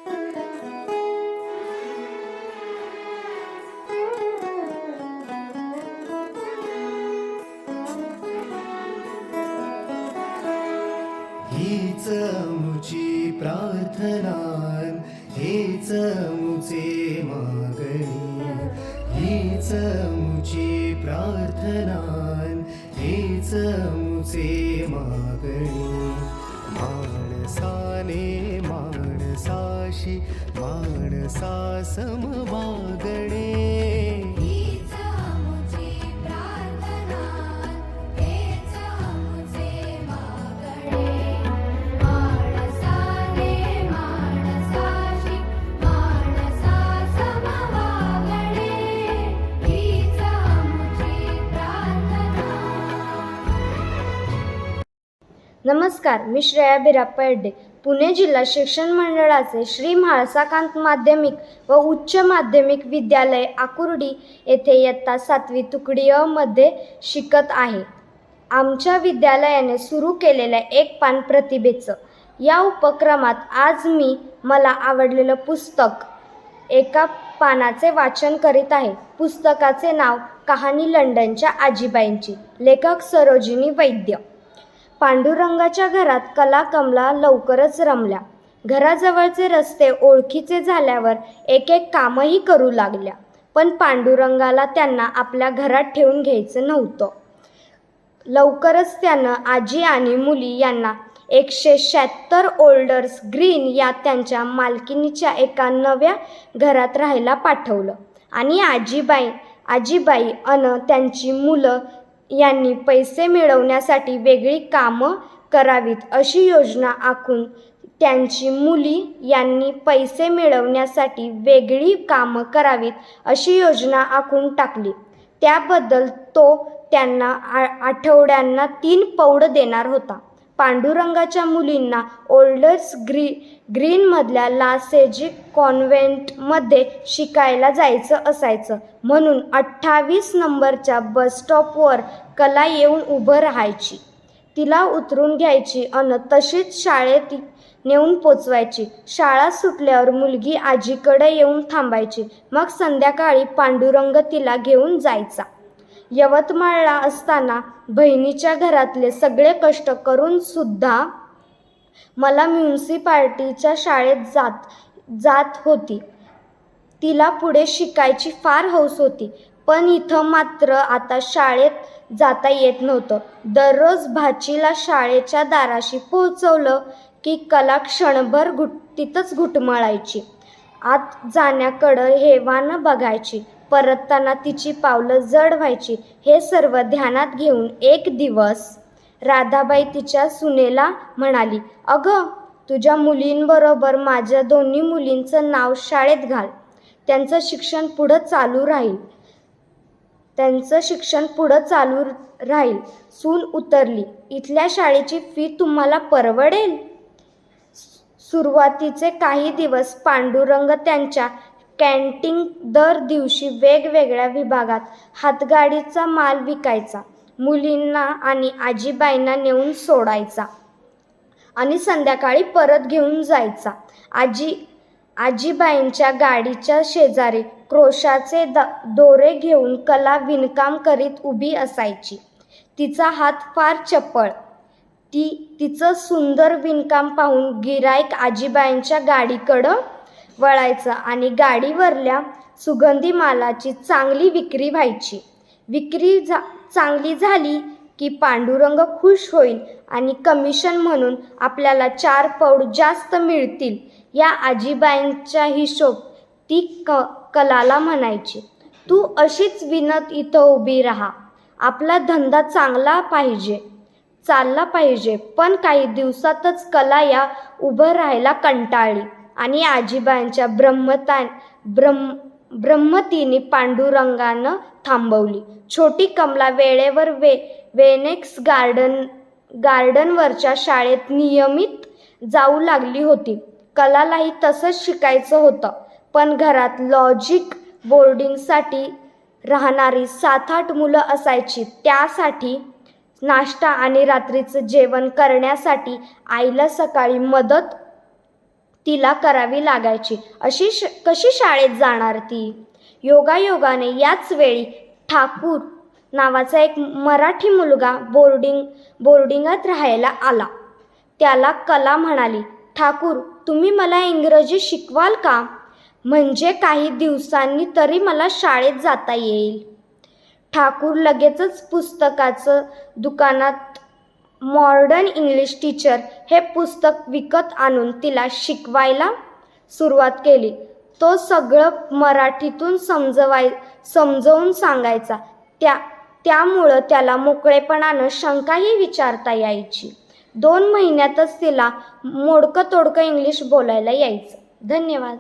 हीच मुची प्रार्थना, हेच मुचे मागणी, हीच मुची प्रार्थना, हेच मुचे मागणी. माणसाने माणसाशी माणसासम वागणे, नमस्कार, मी श्रेया बिराप्पा येड्डे, पुणे जिल्हा शिक्षण मंडळाचे श्री म्हाळसाकांत माध्यमिक व उच्च माध्यमिक विद्यालय आकुर्डी येथे इयत्ता 7वी तुकडी अ मध्ये शिकत आहे. आमच्या विद्यालयाने सुरू केलेल्या एक पान प्रतिभेचं या उपक्रमात आज मी मला आवडलेलं पुस्तक एका पानाचे वाचन करीत आहे. पुस्तकाचे नाव कहाणी लंडनच्या आजीबाईंची, लेखक सरोजिनी वैद्य. पांडुरंगाच्या घरात कला कमला लवकरच रमल्या. घराजवळचे रस्ते ओळखीचे झाल्यावर एक एक कामही करू लागल्या. पण पांडुरंगाला त्यांना आपल्या घरात ठेवून घ्यायचं नव्हतं. लवकरच त्यानं आजी आणि मुली यांना 176 ओल्डर्स ग्रीन या त्यांच्या मालकीनीच्या एका नव्या घरात राहायला पाठवलं. आणि आजीबाई अन त्यांची मुलं यांनी पैसे मिळवण्यासाठी वेगळी कामं करावीत अशी योजना आखून त्यांची मुली यांनी पैसे मिळवण्यासाठी वेगळी कामं करावीत अशी योजना आखून टाकली. त्याबद्दल तो त्यांना आठवड्यांना 3 पौंड देणार होता. पांडुरंगाच्या मुलींना ओल्डर्स ग्रीनमधल्या लासेजिक कॉन्व्हेंटमध्ये शिकायला जायचं असायचं. म्हणून 28 नंबरच्या बसस्टॉपवर कला येऊन उभं राहायची. तिला उतरून घ्यायची अन तशीच शाळेत नेऊन पोचवायची. शाळा सुटल्यावर मुलगी आजीकडे येऊन थांबायची. मग संध्याकाळी पांडुरंग तिला घेऊन जायचा. यवतमाळला असताना बहिणीच्या घरातले सगळे कष्ट करून सुद्धा मला म्युनिसिपालिटीच्या शाळेत जात होती. तिला पुढे शिकायची फार हौस होती. पण इथं मात्र आता शाळेत जाता येत नव्हतं. दररोज भाचीला शाळेच्या दाराशी पोहोचवलं की कला क्षणभर तिथंच घुटमळायची. आत जाण्याकडं हेवानं बघायची. परतताना तिची पावलं जड व्हायची. हे सर्व ध्यानात घेऊन एक दिवस राधाबाई तिच्या सुनेला म्हणाली, "अगं, तुझ्या मुलींबरोबर माझ्या 2 मुलींचं नाव शाळेत घाल. त्यांचं शिक्षण पुढं चालू राहील. सून उतरली, "इथल्या शाळेची फी तुम्हाला परवडेल?" सुरुवातीचे काही दिवस पांडुरंग त्यांच्या कॅन्टीन दर दिवशी वेगवेगळ्या विभागात हातगाडीचा माल विकायचा. मुलींना आणि आजीबाईंना नेऊन सोडायचा आणि संध्याकाळी परत घेऊन जायचा. आजीबाईंच्या गाडीच्या शेजारी क्रोशाचे दोरे घेऊन कला विणकाम करीत उभी असायची. तिचा हात फार चपळ. तिचं सुंदर विणकाम पाहून गिऱ्हाईक आजीबाईंच्या गाडीकडं वळायचं आणि गाडीवरल्या सुगंधी मालाची चांगली विक्री व्हायची. विक्री चांगली झाली की पांडुरंग खुश होईल आणि कमिशन म्हणून आपल्याला 4 पौंड जास्त मिळतील या आजीबाईंचा हिशोब ती कलाला म्हणायची. "तू अशीच विणत इथं उभी राहा. आपला धंदा चालला पाहिजे." पण काही दिवसातच कला या उभं राहायला कंटाळली आणि आजीबाईंच्या ब्रह्मतीने पांडुरंगानं थांबवली. छोटी कमला वेळेवर वेनेक्स गार्डनवरच्या शाळेत नियमित जाऊ लागली होती. कलालाही तसंच शिकायचं होतं. पण घरात लॉजिक बोर्डिंगसाठी राहणारी 7-8 मुलं असायची. त्यासाठी नाश्ता आणि रात्रीचं जेवण करण्यासाठी आईला सकाळी मदत तिला करावी लागायची. कशी शाळेत जाणार ती? योगायोगाने याच वेळी ठाकूर नावाचा एक मराठी मुलगा बोर्डिंगात राहायला आला. त्याला कला म्हणाली, ठाकूर, तुम्ही मला इंग्रजी शिकवाल का? म्हणजे काही दिवसांनी तरी मला शाळेत जाता येईल. ठाकूर लगेचच पुस्तकाचं दुकानात मॉडर्न इंग्लिश टीचर हे पुस्तक विकत आणून तिला शिकवायला सुरुवात केली. तो सगळं मराठीतून समजवून सांगायचा. त्यामुळं त्याला मोकळेपणानं शंकाही विचारता यायची. 2 महिन्यातच तिला मोडकं तोडकं इंग्लिश बोलायला यायचं. धन्यवाद.